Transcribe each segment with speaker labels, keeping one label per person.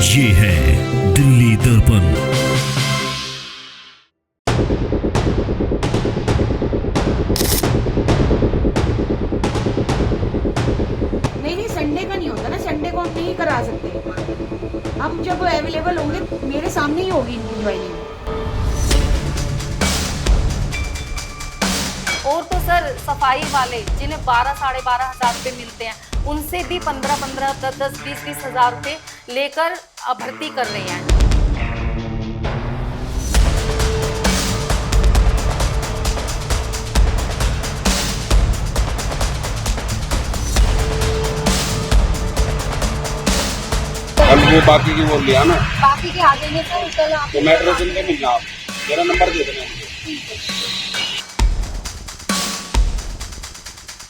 Speaker 1: ये है दिल्ली दर्पण।
Speaker 2: नहीं नहीं, संडे का नहीं होता ना, संडे को हम नहीं करा सकते। हम जब अवेलेबल होंगे मेरे सामने ही होगी इनकी ज्वाइनिंग।
Speaker 3: और तो सर सफाई वाले जिन्हें 12-12,500 रुपये मिलते हैं, उनसे भी 15-15, 10-10, 20-20 हजार रुपये लेकर भर्ती कर रहे हैं।
Speaker 4: अब वो बाकी की वो लिया ना,
Speaker 3: बाकी के आ जाएंगे सर, कल आप
Speaker 4: तो मेट्रो से नहीं मिलना। आप मेरा नंबर दे देना।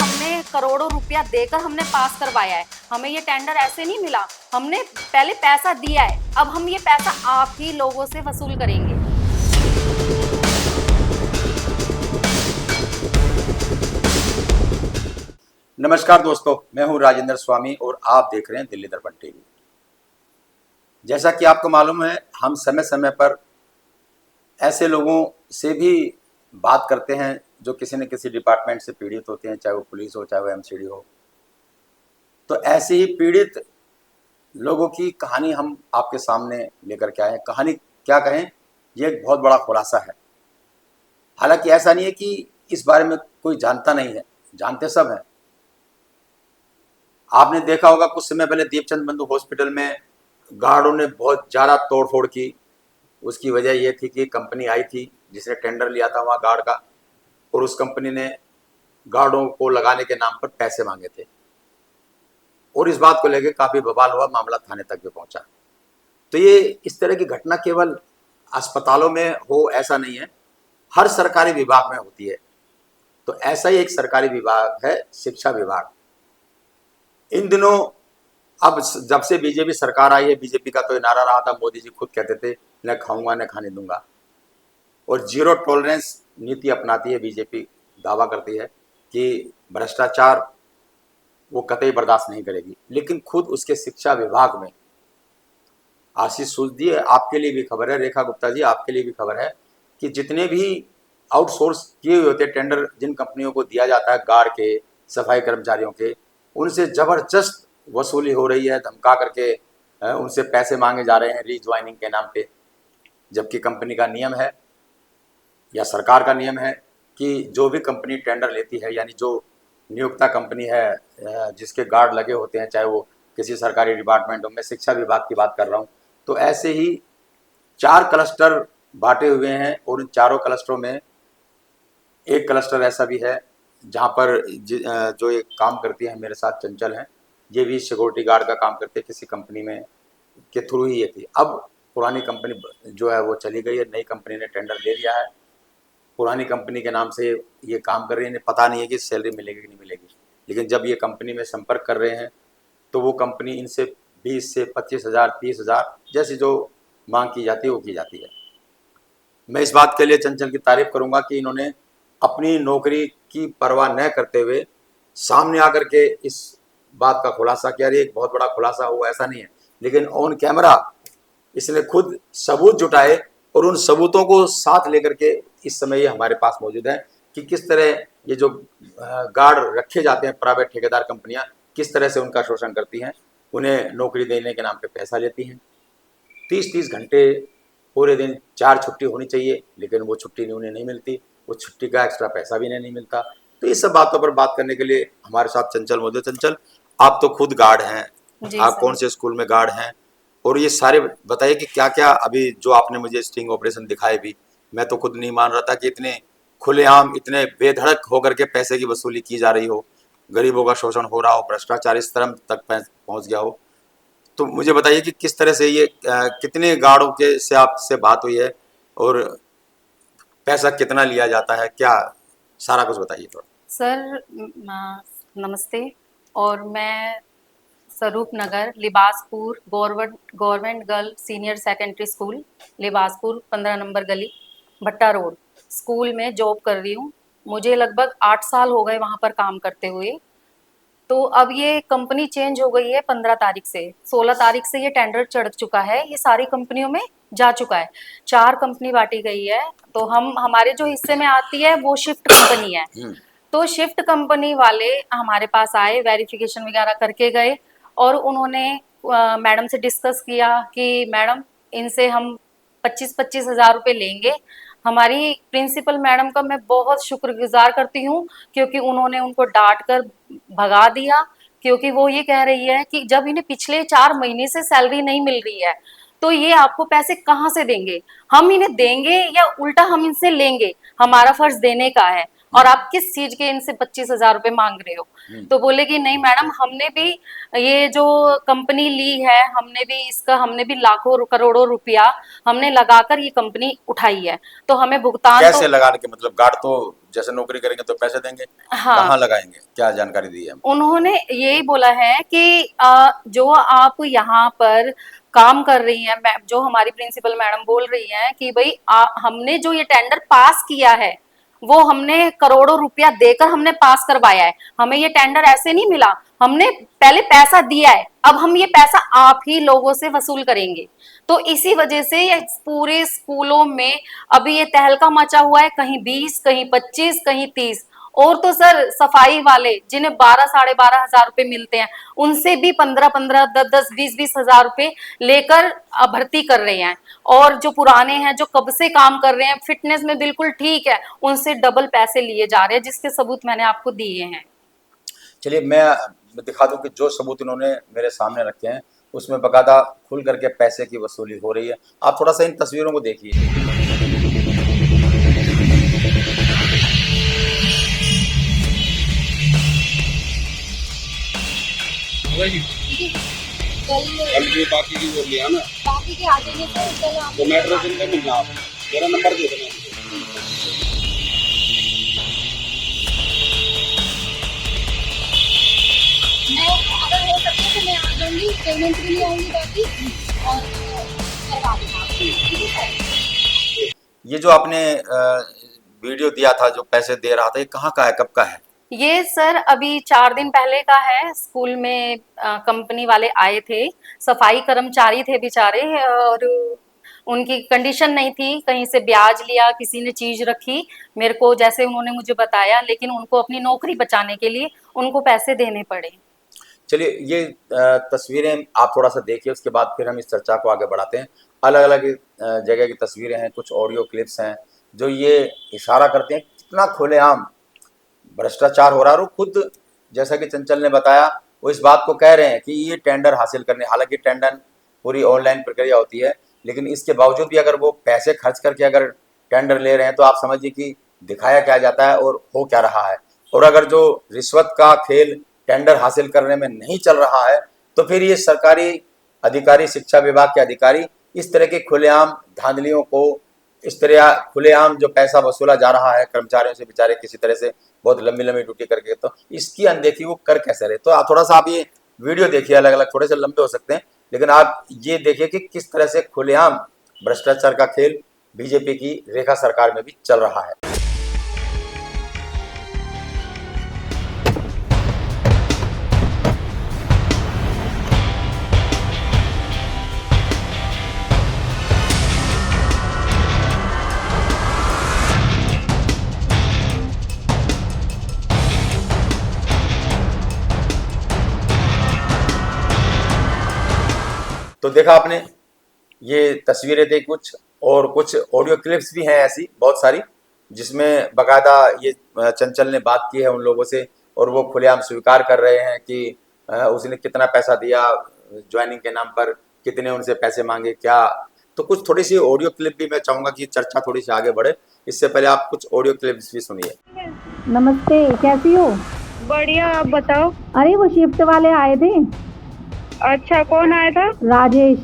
Speaker 3: हमने करोड़ों रुपया देकर हमने पास करवाया है, हमें ये टेंडर ऐसे नहीं मिला। हमने पहले पैसा दिया है, अब हम ये पैसा आप ही लोगों से वसूल करेंगे।
Speaker 5: नमस्कार दोस्तों, मैं हूं राजेंद्र स्वामी और आप देख रहे हैं दिल्ली दर्पण टीवी। जैसा कि आपको मालूम है, हम समय समय पर ऐसे लोगों से भी बात करते हैं जो किसी न किसी डिपार्टमेंट से पीड़ित होते हैं, चाहे वो पुलिस हो, चाहे वो एमसीडी हो। तो ऐसे ही पीड़ित लोगों की कहानी हम आपके सामने लेकर के आए हैं। कहानी क्या कहें, ये एक बहुत बड़ा खुलासा है। हालांकि ऐसा नहीं है कि इस बारे में कोई जानता नहीं है, जानते सब हैं। आपने देखा होगा कुछ समय पहले दीपचंद बंधु हॉस्पिटल में गार्डों ने बहुत ज़्यादा तोड़फोड़ की। उसकी वजह यह थी कि कंपनी आई थी जिसने टेंडर लिया था वहाँ गार्ड का, और उस कंपनी ने गार्डों को लगाने के नाम पर पैसे मांगे थे, और इस बात को लेकर काफ़ी बवाल हुआ, मामला थाने तक भी पहुँचा। तो ये इस तरह की घटना केवल अस्पतालों में हो ऐसा नहीं है, हर सरकारी विभाग में होती है। तो ऐसा ही एक सरकारी विभाग है शिक्षा विभाग। इन दिनों अब जब से बीजेपी सरकार आई है, बीजेपी का तो ये नारा रहा था, मोदी जी खुद कहते थे न खाऊंगा न खाने दूंगा, और जीरो टॉलरेंस नीति अपनाती है बीजेपी। दावा करती है कि भ्रष्टाचार वो कतई बर्दाश्त नहीं करेगी, लेकिन खुद उसके शिक्षा विभाग में आशीष सूदी, आपके लिए भी खबर है, रेखा गुप्ता जी आपके लिए भी खबर है, कि जितने भी आउटसोर्स किए हुए होते टेंडर, जिन कंपनियों को दिया जाता है गार्ड के, सफाई कर्मचारियों के, उनसे जबरदस्त वसूली हो रही है, धमका करके उनसे पैसे मांगे जा रहे हैं रीज्वाइनिंग के नाम पे। जबकि कंपनी का नियम है या सरकार का नियम है कि जो भी कंपनी टेंडर लेती है, यानी जो नियोक्ता कंपनी है जिसके गार्ड लगे होते हैं, चाहे वो किसी सरकारी डिपार्टमेंट हो, मैं शिक्षा विभाग की बात कर रहा हूँ, तो ऐसे ही 4 क्लस्टर बांटे हुए हैं, और उन चारों क्लस्टरों में एक क्लस्टर ऐसा भी है जहाँ पर जो एक काम करती है मेरे साथ चंचल हैं, ये भी सिक्योरिटी गार्ड का काम करते हैं किसी कंपनी में के थ्रू ही ये थी। अब पुरानी कंपनी जो है वो चली गई है, नई कंपनी ने टेंडर ले लिया है, पुरानी कंपनी के नाम से ये काम कर रही है। पता नहीं है कि सैलरी मिलेगी कि नहीं मिलेगी, लेकिन जब ये कंपनी में संपर्क कर रहे हैं तो वो कंपनी इनसे 20 से 25,000, 30,000 जैसी जो मांग की जाती है वो की जाती है। मैं इस बात के लिए चंचल की तारीफ करूंगा कि इन्होंने अपनी नौकरी की परवाह न करते हुए सामने आकर के इस बात का खुलासा किया। एक बहुत बड़ा खुलासा हुआ ऐसा नहीं है, लेकिन ऑन कैमरा इसने खुद सबूत जुटाए, और उन सबूतों को साथ लेकर के इस समय ये हमारे पास मौजूद है कि किस तरह ये जो गार्ड रखे जाते हैं, प्राइवेट ठेकेदार कंपनियां किस तरह से उनका शोषण करती हैं, उन्हें नौकरी देने के नाम पे पैसा लेती हैं। 30-30 घंटे पूरे दिन, 4 छुट्टी होनी चाहिए, लेकिन वो छुट्टी उन्हें नहीं मिलती, वो छुट्टी का एक्स्ट्रा पैसा भी नहीं मिलता। तो इस सब बातों पर बात करने के लिए हमारे साथ चंचल मौजूद। चंचल, आप तो खुद गार्ड हैं, आप कौन से स्कूल में गार्ड हैं, और ये सारे बताइए कि क्या क्या अभी जो आपने मुझे स्टिंग ऑपरेशन दिखाए भी, मैं तो खुद नहीं मान रहा था कि इतने खुलेआम, इतने बेधड़क होकर के पैसे की वसूली की जा रही हो, गरीबों का शोषण हो रहा हो, भ्रष्टाचार इस तरह तक पहुंच गया हो। तो मुझे बताइए कि किस तरह से ये कितने गार्डों के से आपसे बात हुई है, और पैसा कितना लिया जाता है, क्या सारा कुछ बताइए थोड़ा।
Speaker 3: सर नमस्ते, और मैं Swaroop Nagar Libaspur government girl senior secondary school Libaspur 15 number गली भट्टा रोड स्कूल में जॉब कर रही हूँ। मुझे लगभग 8 साल हो गए वहाँ पर काम करते हुए। तो अब ये कंपनी चेंज हो गई है 15 तारीख से। 16 तारीख से ये टेंडर चढ़ चुका है, ये सारी कंपनियों में जा चुका है। 4 कंपनी बांटी गई है, तो हमारे जो हिस्से में आती है वो शिफ्ट कंपनी है। तो शिफ्ट कंपनी वाले हमारे पास आए, वेरिफिकेशन वगैरह करके गए और उन्होंने मैडम से डिस्कस किया कि मैडम इनसे हम 25-25 हज़ार रुपये लेंगे। हमारी प्रिंसिपल मैडम का मैं बहुत शुक्रगुजार करती हूँ, क्योंकि उन्होंने उनको डांट कर भगा दिया, क्योंकि वो ये कह रही है कि जब इन्हें पिछले 4 महीने से सैलरी नहीं मिल रही है तो ये आपको पैसे कहाँ से देंगे, हम इन्हें देंगे या उल्टा हम इनसे लेंगे, हमारा फर्ज देने का है और आप किस चीज के इनसे 25 हज़ार रुपये मांग रहे हो। तो बोले कि नहीं मैडम, हमने भी ये जो कंपनी ली है, हमने भी लाखों करोड़ों रुपया हमने लगाकर ये कंपनी उठाई है, तो हमें भुगतान
Speaker 5: कैसे लगाने के मतलब गार्ड तो जैसे नौकरी करेंगे तो पैसे देंगे,
Speaker 3: हाँ,
Speaker 5: कहाँ लगाएंगे, क्या जानकारी दी है?
Speaker 3: उन्होंने यही बोला है कि जो आप यहाँ पर काम कर रही हैं, जो हमारी प्रिंसिपल मैडम बोल रही हैं कि भाई हमने जो ये टेंडर पास किया है वो हमने करोड़ों रुपया देकर हमने पास करवाया है, हमें ये टेंडर ऐसे नहीं मिला, हमने पहले पैसा दिया है, अब हम ये पैसा आप ही लोगों से वसूल करेंगे। तो इसी वजह से ये पूरे स्कूलों में अभी ये तहलका मचा हुआ है, कहीं 20, कहीं 25, कहीं 30। और तो सर सफाई वाले जिन्हें 12-12.5 हज़ार रुपए मिलते हैं, उनसे भी 15-15, 10-10, 20-20 हज़ार रुपए लेकर भर्ती कर रहे हैं। और जो पुराने हैं, जो कब से काम कर रहे हैं, फिटनेस में बिल्कुल ठीक है, उनसे डबल पैसे लिए जा रहे हैं, जिसके सबूत मैंने आपको दिए हैं।
Speaker 5: चलिए मैं दिखा दूं कि जो सबूत इन्होंने मेरे सामने रखे हैं उसमें बकायदा खुल करके पैसे की वसूली हो रही है। आप थोड़ा सा इन तस्वीरों को देखिए।
Speaker 4: कल जो बाकी की वो लिया ना,
Speaker 2: बाकी के आ जाएंगे
Speaker 4: तो मेट्रो से नहीं मिलना, आप मेरा नंबर दे देना।
Speaker 2: मैं अगर हो सके तो मैं आ जाऊंगी, पेमेंट के लिए आऊंगी बाकी और करवा दूंगा, ठीक है सर।
Speaker 5: ये जो आपने वीडियो दिया था, जो पैसे दे रहा था, ये कहाँ का है, कब का है?
Speaker 3: ये सर अभी 4 दिन पहले का है। स्कूल में कंपनी वाले आए थे, सफाई कर्मचारी थे बेचारे, और उनकी कंडीशन नहीं थी, कहीं से ब्याज लिया, किसी ने चीज रखी मेरे को, जैसे उन्होंने मुझे बताया, लेकिन उनको अपनी नौकरी बचाने के लिए उनको पैसे देने पड़े।
Speaker 5: चलिए ये तस्वीरें आप थोड़ा सा देखिए, उसके बाद फिर हम इस चर्चा को आगे बढ़ाते हैं। अलग अलग जगह की तस्वीरें हैं, कुछ ऑडियो क्लिप्स हैं जो ये इशारा करते हैं कितना खुलेआम भ्रष्टाचार हो रहा है। और खुद जैसा कि चंचल ने बताया, वो इस बात को कह रहे हैं कि ये टेंडर हासिल करने, हालांकि टेंडर पूरी ऑनलाइन प्रक्रिया होती है, लेकिन इसके बावजूद भी अगर वो पैसे खर्च करके अगर टेंडर ले रहे हैं तो आप समझिए कि दिखाया क्या जाता है और हो क्या रहा है। और अगर जो रिश्वत का खेल टेंडर हासिल करने में नहीं चल रहा है तो फिर ये सरकारी अधिकारी, शिक्षा विभाग के अधिकारी इस तरह के खुलेआम धांधलियों को, इस तरह खुलेआम जो पैसा वसूला जा रहा है कर्मचारियों से, बेचारे किसी तरह से बहुत लंबी लंबी ड्यूटी करके, तो इसकी अनदेखी वो कर कैसे रहे। तो आप थोड़ा सा आप ये वीडियो देखिए, अलग अलग थोड़े से लंबे हो सकते हैं, लेकिन आप ये देखिए कि किस तरह से खुलेआम भ्रष्टाचार का खेल बीजेपी की रेखा सरकार में भी चल रहा है। तो देखा आपने, ये तस्वीरें थी कुछ, और कुछ ऑडियो क्लिप्स भी हैं ऐसी बहुत सारी, जिसमें बकायदा ये चंचल ने बात की है उन लोगों से, और वो खुलेआम स्वीकार कर रहे हैं कि उसने कितना पैसा दिया ज्वाइनिंग के नाम पर, कितने उनसे पैसे मांगे, क्या। तो कुछ थोड़ी सी ऑडियो क्लिप भी मैं चाहूँगा कि चर्चा थोड़ी सी आगे बढ़े, इससे पहले आप कुछ ऑडियो क्लिप्स भी सुनिए।
Speaker 6: नमस्ते, कैसी हो?
Speaker 7: बढ़िया, आप बताओ।
Speaker 6: अरे वो शिफ्ट वाले आए थे।
Speaker 7: अच्छा, कौन आया था?
Speaker 6: राजेश।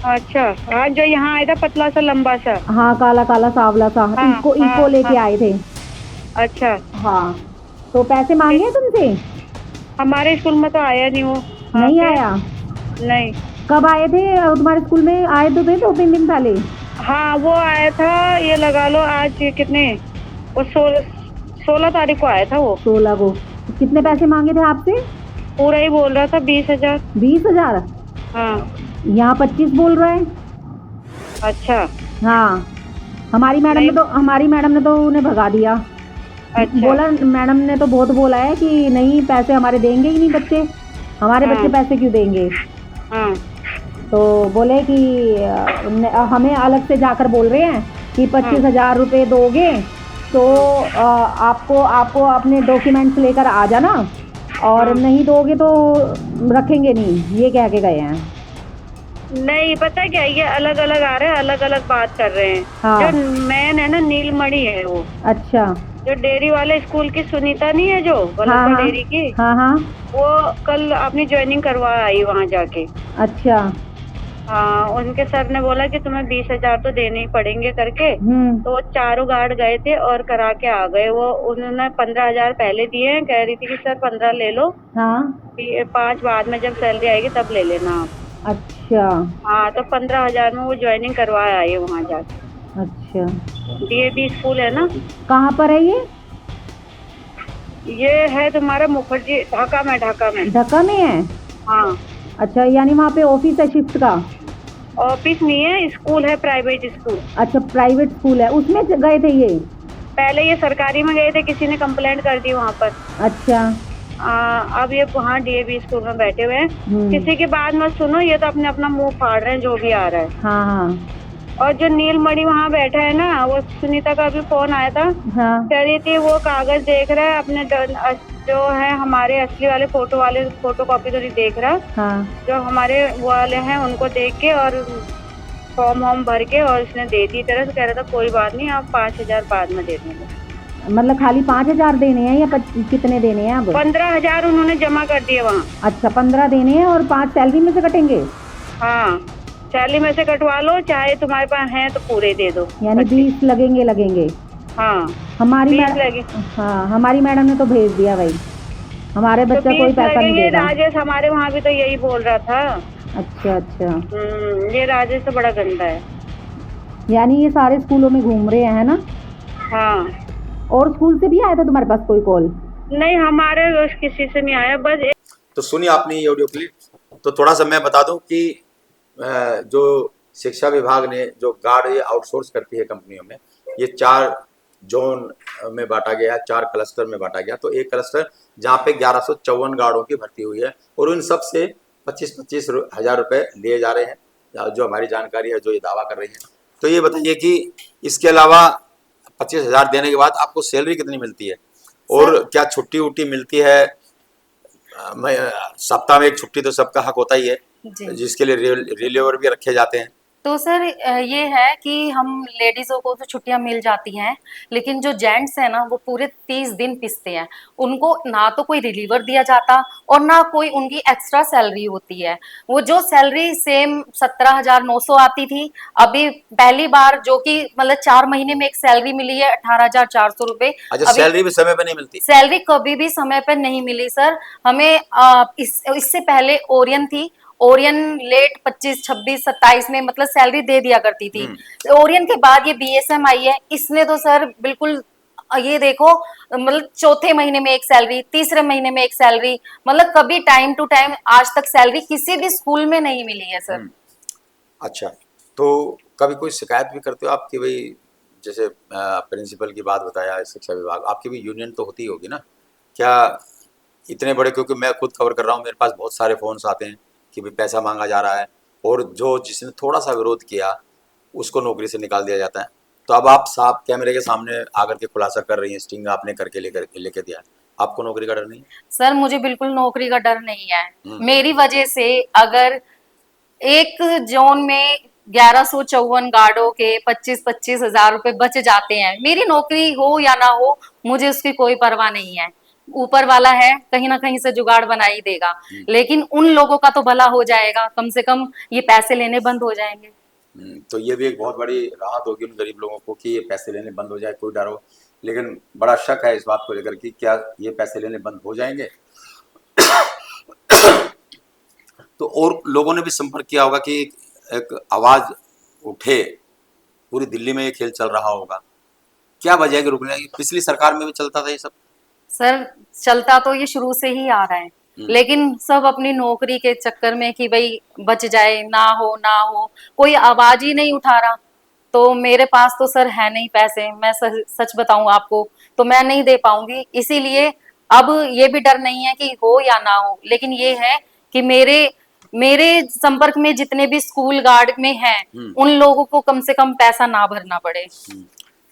Speaker 7: अच्छा, आज जो यहाँ आया था, पतला सा लंबा सा।
Speaker 6: हाँ, काला काला सावला सा।
Speaker 7: हाँ,
Speaker 6: इको लेके आए थे।
Speaker 7: अच्छा।
Speaker 6: हाँ, तो पैसे मांगे तुमसे?
Speaker 7: हमारे स्कूल में तो आया नहीं वो।
Speaker 6: नहीं आया?
Speaker 7: नहीं।
Speaker 6: कब आए थे? तुम्हारे स्कूल में आए तो थे 2-3 दिन पहले।
Speaker 7: हाँ, वो आया था, ये लगा लो आज कितने, वो 16 तारीख को आया था वो।
Speaker 6: 16 को। कितने पैसे मांगे थे आपसे?
Speaker 7: पूरा ही बोल रहा था 20,000।
Speaker 6: 20,000?
Speaker 7: हाँ।
Speaker 6: यहाँ 25 बोल रहे हैं।
Speaker 7: अच्छा
Speaker 6: हाँ, हमारी मैडम ने तो उन्हें भगा दिया।
Speaker 7: अच्छा।
Speaker 6: बोला, मैडम ने तो बहुत बोला है कि नहीं, पैसे हमारे देंगे ही नहीं बच्चे, हमारे
Speaker 7: हाँ।
Speaker 6: बच्चे पैसे क्यों देंगे।
Speaker 7: हाँ।
Speaker 6: तो बोले कि हमें अलग से जाकर बोल रहे हैं कि 25,000 रुपये दोगे तो आपको अपने डॉक्यूमेंट्स लेकर आ जाना, और नहीं दोगे तो रखेंगे नहीं, ये कह के गए हैं।
Speaker 7: नहीं पता क्या, ये अलग अलग आ रहे हैं, अलग अलग बात कर रहे हैं।
Speaker 6: हाँ।
Speaker 7: जो मैन है ना, नीलमणि है वो।
Speaker 6: अच्छा।
Speaker 7: जो डेयरी वाले स्कूल की सुनीता नहीं है, जो
Speaker 6: हाँ
Speaker 7: वल्लभा
Speaker 6: हाँ
Speaker 7: डेयरी की,
Speaker 6: हाँ हाँ।
Speaker 7: वो कल अपनी ज्वाइनिंग करवा आई वहाँ जाके।
Speaker 6: अच्छा।
Speaker 7: हाँ, उनके सर ने बोला कि तुम्हें 20,000 तो देने ही पड़ेंगे करके। तो वो चारों गार्ड गए थे और करा के आ गए। वो उन्होंने 15,000 पहले दिए हैं, कह रही थी कि सर 15 ले लो,
Speaker 6: हाँ।
Speaker 7: 5 बाद में जब सैलरी आएगी तब ले लेना आप।
Speaker 6: अच्छा।
Speaker 7: हाँ, तो 15,000 में वो ज्वाइनिंग करवा आई है वहाँ जाके।
Speaker 6: अच्छा।
Speaker 7: डीएवी स्कूल है ना।
Speaker 6: कहाँ पर है ये?
Speaker 7: ये है तुम्हारा मुखर्जी, ढाका में।
Speaker 6: ढाका में है?
Speaker 7: हाँ।
Speaker 6: अच्छा, यानी वहाँ पे ऑफिस है शिफ्ट का?
Speaker 7: ऑफिस नहीं है, स्कूल है, प्राइवेट स्कूल।
Speaker 6: अच्छा, प्राइवेट स्कूल है, उसमें गए थे ये?
Speaker 7: पहले ये सरकारी में गए थे, किसी ने कंप्लेंट कर दी वहाँ पर।
Speaker 6: अच्छा।
Speaker 7: अब ये वहाँ डीएवी स्कूल में बैठे हुए हैं। किसी की बात मत सुनो, ये तो अपने अपना मुंह फाड़ रहे हैं जो भी आ रहा है।
Speaker 6: हाँ हाँ।
Speaker 7: और जो नीलमणि वहाँ बैठा है ना, वो सुनीता का भी फोन आया था।
Speaker 6: हाँ।
Speaker 7: कह रही थी वो कागज देख रहा है अपने, जो है हमारे असली वाले फोटो कॉपी तो नहीं देख रहा।
Speaker 6: हाँ।
Speaker 7: जो हमारे वो वाले हैं उनको देख के और फॉर्म वॉर्म भर के और उसने दे दी तरह से। कह रहा था कोई बात नहीं, आप 5,000 बाद में दे देंगे।
Speaker 6: मतलब खाली 5,000 देने हैं या कितने देने हैं अब?
Speaker 7: 15,000 उन्होंने जमा कर दिए वहाँ।
Speaker 6: अच्छा, 15 देने हैं और 5 सैलरी में से कटेंगे?
Speaker 7: हाँ, सैलरी में से कटवा लो, चाहे तुम्हारे पास है तो पूरे दे दो।
Speaker 6: यानी 20 लगेंगे।
Speaker 7: हाँ,
Speaker 6: हमारी
Speaker 7: 20 लगे।
Speaker 6: हाँ, हमारी मैडम ने तो भेज दिया भाई, हमारे
Speaker 7: तो
Speaker 6: बच्चा कोई
Speaker 7: 20
Speaker 6: पैसा नहीं
Speaker 7: लगेंगे।
Speaker 6: देगा।
Speaker 7: राजेश हमारे वहाँ भी तो यही बोल रहा था।
Speaker 6: अच्छा अच्छा।
Speaker 7: ये राजेश तो बड़ा गंदा है।
Speaker 6: यानी ये सारे स्कूलों में घूम रहे हैं ना?
Speaker 7: हाँ।
Speaker 6: और स्कूल से भी आया था तुम्हारे पास कोई कॉल?
Speaker 7: नहीं, हमारे किसी से नहीं आया, बस
Speaker 5: तो सुनिए आपने ये ऑडियो क्लिप। तो थोड़ा सा मैं बता दूं कि जो शिक्षा विभाग ने जो गार्ड ये आउटसोर्स करती है कंपनियों में, ये 4 जोन में बांटा गया, 4 क्लस्टर में बांटा गया। तो एक क्लस्टर जहाँ पे 1154 गार्डों की भर्ती हुई है और उन सब से 25-25 हज़ार रुपये लिए जा रहे हैं, जो हमारी जानकारी है, जो ये दावा कर रही है। तो ये बताइए कि इसके अलावा 25,000 देने के बाद आपको सैलरी कितनी मिलती है और क्या छुट्टी उट्टी मिलती है? सप्ताह में एक छुट्टी तो सबका हक होता ही है, जिसके लिए रिलीवर भी रखे जाते हैं।
Speaker 3: तो सर ये है कि हम लेडीज़ों को तो छुट्टियां मिल जाती हैं, लेकिन जो जेंट्स हैं ना वो पूरे 30 दिन पिसते हैं। उनको ना तो कोई रिलीवर दिया जाता और ना कोई उनकी एक्स्ट्रा सैलरी होती है। वो जो सैलरी सेम 17,900 आती थी, अभी पहली बार जो कि मतलब 4 महीने में एक सैलरी मिली है 18,400 रुपए।
Speaker 5: अच्छा, सैलरी भी समय पे नहीं मिलती?
Speaker 3: सैलरी कभी भी समय पर नहीं मिली सर हमें। इससे पहले ओरियन थी, ओरियन लेट 25, 26, 27 में मतलब सैलरी दे दिया करती थी। ओरियन के बाद ये बीएसएम आई है, इसने तो सर बिल्कुल ये देखो, मतलब चौथे महीने में एक सैलरी, तीसरे महीने में एक सैलरी, मतलब कभी टाइम टू टाइम आज तक सैलरी किसी भी स्कूल में नहीं मिली है सर।
Speaker 5: अच्छा, तो कभी कोई शिकायत भी करते हो आपकी? भाई जैसे प्रिंसिपल की बात बताया, शिक्षा विभाग, आपकी भी यूनियन तो होती होगी ना? क्या इतने बड़े, क्योंकि मैं खुद खबर कर रहा हूँ, मेरे पास बहुत सारे फोन्स आते हैं कि भाई पैसा मांगा जा रहा है और जिसने थोड़ा सा विरोध किया उसको नौकरी से निकाल दिया जाता है। तो अब आप साफ कैमरे के सामने आकर के खुलासा कर रही हैं, स्टिंग आपने करके लेके दिया, आपको नौकरी का डर नहीं है?
Speaker 3: सर मुझे बिल्कुल नौकरी का डर नहीं है। मेरी वजह से अगर एक जोन में 1154 गार्डों के 25-25 हजार रुपए बच जाते हैं, मेरी नौकरी हो या ना हो मुझे उसकी कोई परवाह नहीं है। ऊपर वाला है, कहीं ना कहीं से जुगाड़ बना ही देगा, लेकिन उन लोगों का तो भला हो जाएगा, कम से कम ये पैसे लेने बंद हो जाएंगे।
Speaker 5: तो ये भी एक बहुत बड़ी राहत होगी उन गरीब लोगों को कि ये पैसे लेने बंद हो जाए, कोई डर हो। लेकिन बड़ा शक है इस बात को लेकर कि क्या ये पैसे लेने बंद हो जाएंगे। तो और लोगों ने भी संपर्क किया होगा कि एक आवाज उठे, पूरी दिल्ली में ये खेल चल रहा होगा। क्या वजह है कि रुकने? पिछली सरकार में भी चलता था ये सब।
Speaker 3: सर चलता तो ये शुरू से ही आ रहा है, लेकिन सब अपनी नौकरी के चक्कर में कि भाई बच जाए, ना हो, कोई आवाज ही नहीं उठा रहा। तो मेरे पास तो सर है नहीं पैसे, मैं सच बताऊं आपको, तो मैं नहीं दे पाऊंगी। इसीलिए अब ये भी डर नहीं है कि हो या ना हो, लेकिन ये है कि मेरे मेरे संपर्क में जितने भी स्कूल गार्ड में हैं, उन लोगों को कम से कम पैसा ना भरना पड़े।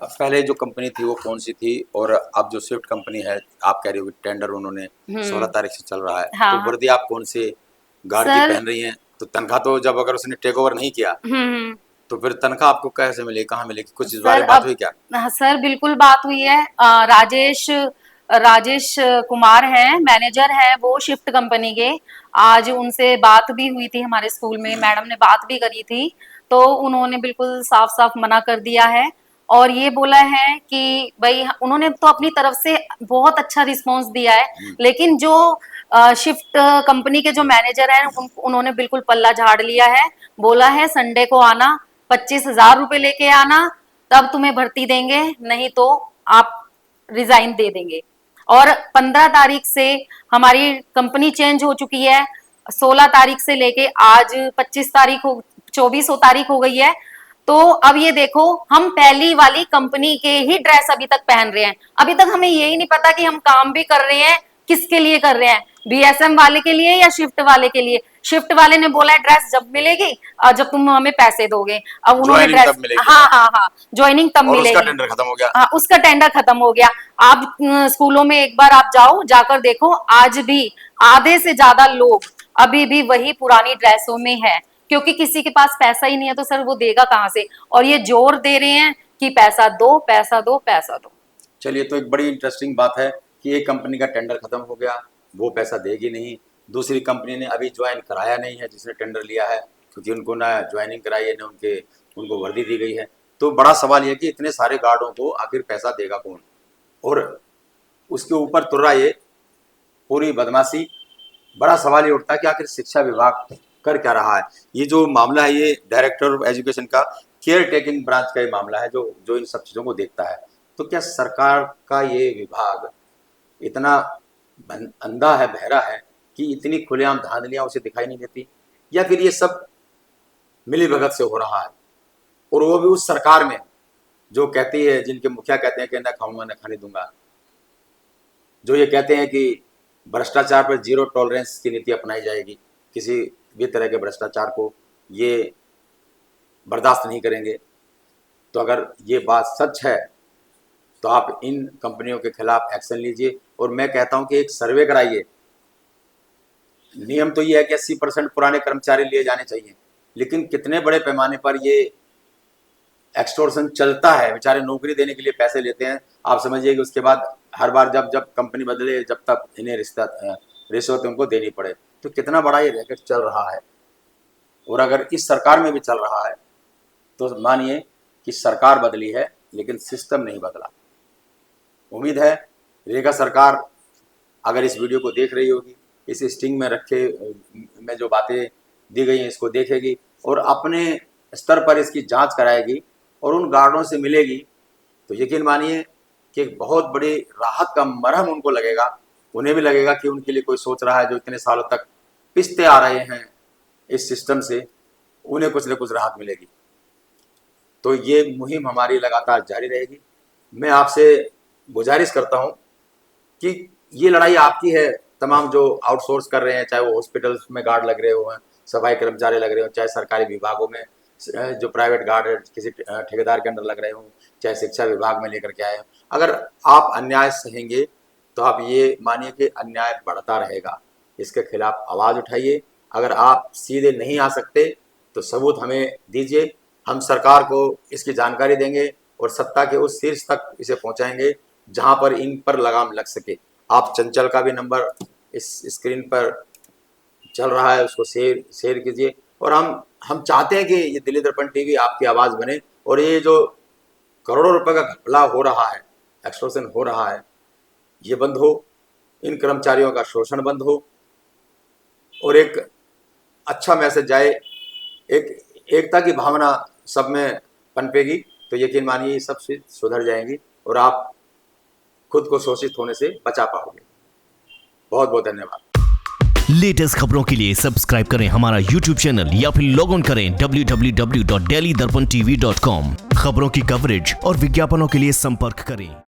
Speaker 5: अब पहले जो कंपनी थी वो कौन सी थी, और अब जो स्विफ्ट कंपनी है आप कह रही हो कि टेंडर उन्होंने 16 तारीख से चल रहा है,
Speaker 3: हाँ।
Speaker 5: तो वर्दी आप कौन से गार्ड की
Speaker 3: सर-
Speaker 5: पहन रही हैं? तो तनख्वाह तो जब अगर उसने टेक ओवर नहीं किया तो फिर तनख्वाह आपको कैसे मिलेगी, कहाँ मिलेगी? कुछ इस बारे में बात हुई क्या?
Speaker 3: हाँ, सर बिल्कुल बात हुई है। राजेश कुमार हैं, मैनेजर हैं वो शिफ्ट कंपनी के। आज उनसे बात भी हुई थी, हमारे स्कूल में मैडम ने बात भी करी थी, तो उन्होंने बिल्कुल साफ साफ मना कर दिया है और ये बोला है कि भाई उन्होंने तो अपनी तरफ से बहुत अच्छा रिस्पांस दिया है, लेकिन जो शिफ्ट कंपनी के जो मैनेजर हैं उन्होंने बिल्कुल पल्ला झाड़ लिया है। बोला है संडे को आना, 25,000 रुपए लेके आना, तब तुम्हें भर्ती देंगे, नहीं तो आप रिजाइन दे देंगे। और 15 तारीख से हमारी कंपनी चेंज हो चुकी है, 16 तारीख से लेके आज 25 तारीख हो 24 तारीख हो गई है। तो अब ये देखो, हम पहली वाली कंपनी के ही ड्रेस अभी तक पहन रहे हैं। अभी तक हमें यही नहीं पता कि हम काम भी कर रहे हैं, किसके लिए कर रहे हैं, बीएसएम वाले के लिए या शिफ्ट वाले के लिए। शिफ्ट वाले ने बोला है ड्रेस जब मिलेगी जब तुम हमें पैसे दोगे। अब उन्होंने ड्रेस, हाँ ज्वाइनिंग तब मिलेगी।
Speaker 5: उसका टेंडर खत्म हो गया।
Speaker 3: हाँ, उसका टेंडर खत्म हो गया। आप स्कूलों में एक बार आप जाओ, जाकर देखो, आज भी आधे से ज्यादा लोग अभी भी वही पुरानी ड्रेसों में है, क्योंकि किसी के पास पैसा ही नहीं है, तो सर वो देगा कहाँ से। और ये जोर दे रहे हैं कि पैसा दो, पैसा दो, पैसा दो।
Speaker 5: चलिए, तो एक बड़ी इंटरेस्टिंग बात है कि एक कंपनी का टेंडर खत्म हो गया, वो पैसा देगी नहीं। दूसरी कंपनी ने अभी ज्वाइन कराया नहीं है जिसने टेंडर लिया है, क्योंकि उनको ना ज्वाइनिंग कराई है, ना उनको वर्दी दी गई है। तो बड़ा सवाल यह कि इतने सारे गार्डों को आखिर पैसा देगा कौन? और उसके ऊपर तुर्रा ये पूरी बदमाशी, बड़ा सवाल ये उठता है कि आखिर शिक्षा विभाग कर क्या रहा है। ये जो मामला है ये डायरेक्टर ऑफ एजुकेशन का केयर टेकिंग ब्रांच का ये मामला है जो इन सब चीज़ों को देखता है। तो क्या सरकार का ये विभाग इतना अंधा है, बहरा है कि इतनी खुलेआम धांधलियां उसे दिखाई नहीं देती, या फिर ये सब मिली भगत से हो रहा है? और वो भी उस सरकार में जो कहती है, जिनके मुखिया कहते हैं कि न खाऊंगा न खाने दूंगा, जो ये कहते हैं कि भ्रष्टाचार पर जीरो टॉलरेंस की नीति अपनाई जाएगी, किसी भी तरह के भ्रष्टाचार को ये बर्दाश्त नहीं करेंगे। तो अगर ये बात सच है तो आप इन कंपनियों के खिलाफ एक्शन लीजिए। और मैं कहता हूं कि एक सर्वे कराइए। नियम तो ये है कि 80% पुराने कर्मचारी लिए जाने चाहिए, लेकिन कितने बड़े पैमाने पर ये एक्सटोर्शन चलता है। बेचारे नौकरी देने के लिए पैसे लेते हैं, आप समझिए कि उसके बाद हर बार जब कंपनी बदले, जब तक इन्हें रिश्वत उनको देनी पड़े। तो कितना बड़ा ये रैकेट चल रहा है। और अगर इस सरकार में भी चल रहा है तो मानिए कि सरकार बदली है लेकिन सिस्टम नहीं बदला। उम्मीद है रेखा सरकार अगर इस वीडियो को देख रही होगी, इस स्टिंग में रखे में जो बातें दी गई हैं इसको देखेगी और अपने स्तर पर इसकी जांच कराएगी और उन गार्डों से मिलेगी, तो यकीन मानिए कि एक बहुत बड़ी राहत का मरहम उनको लगेगा। उन्हें भी लगेगा कि उनके लिए कोई सोच रहा है, जो इतने सालों तक पिसते आ रहे हैं इस सिस्टम से, उन्हें कुछ न कुछ राहत मिलेगी। तो ये मुहिम हमारी लगातार जारी रहेगी। मैं आपसे गुजारिश करता हूं कि ये लड़ाई आपकी है। तमाम जो आउटसोर्स कर रहे हैं, चाहे वो हॉस्पिटल्स में गार्ड लग रहे हो, सफाई कर्मचारी लग रहे हो, चाहे सरकारी विभागों में जो प्राइवेट गार्ड है किसी ठेकेदार के अंदर लग रहे हो, चाहे शिक्षा विभाग में लेकर के आए हो, अगर आप अन्याय सहेंगे तो आप ये मानिए कि अन्याय बढ़ता रहेगा। इसके खिलाफ आवाज़ उठाइए। अगर आप सीधे नहीं आ सकते तो सबूत हमें दीजिए, हम सरकार को इसकी जानकारी देंगे और सत्ता के उस शीर्ष तक इसे पहुंचाएंगे जहां पर इन पर लगाम लग सके। आप चंचल का भी नंबर इस स्क्रीन पर चल रहा है, उसको शेयर कीजिए। और हम चाहते हैं कि ये दिल्ली दर्पण टीवी आपकी आवाज़ बने और ये जो करोड़ों रुपए का घपला हो रहा है, एक्सटॉर्शन हो रहा है, ये बंद हो, इन कर्मचारियों का शोषण बंद हो और एक अच्छा मैसेज जाए, एक एकता की भावना सब में पनपेगी। तो यकीन मानिए ये सब सुधर जाएंगी और आप खुद को शोषित होने से बचा पाओगे। बहुत बहुत धन्यवाद।
Speaker 1: लेटेस्ट खबरों के लिए सब्सक्राइब करें हमारा YouTube चैनल या फिर लॉग ऑन करें www.delhidarpantv.com। खबरों की कवरेज और विज्ञापनों के लिए संपर्क करें।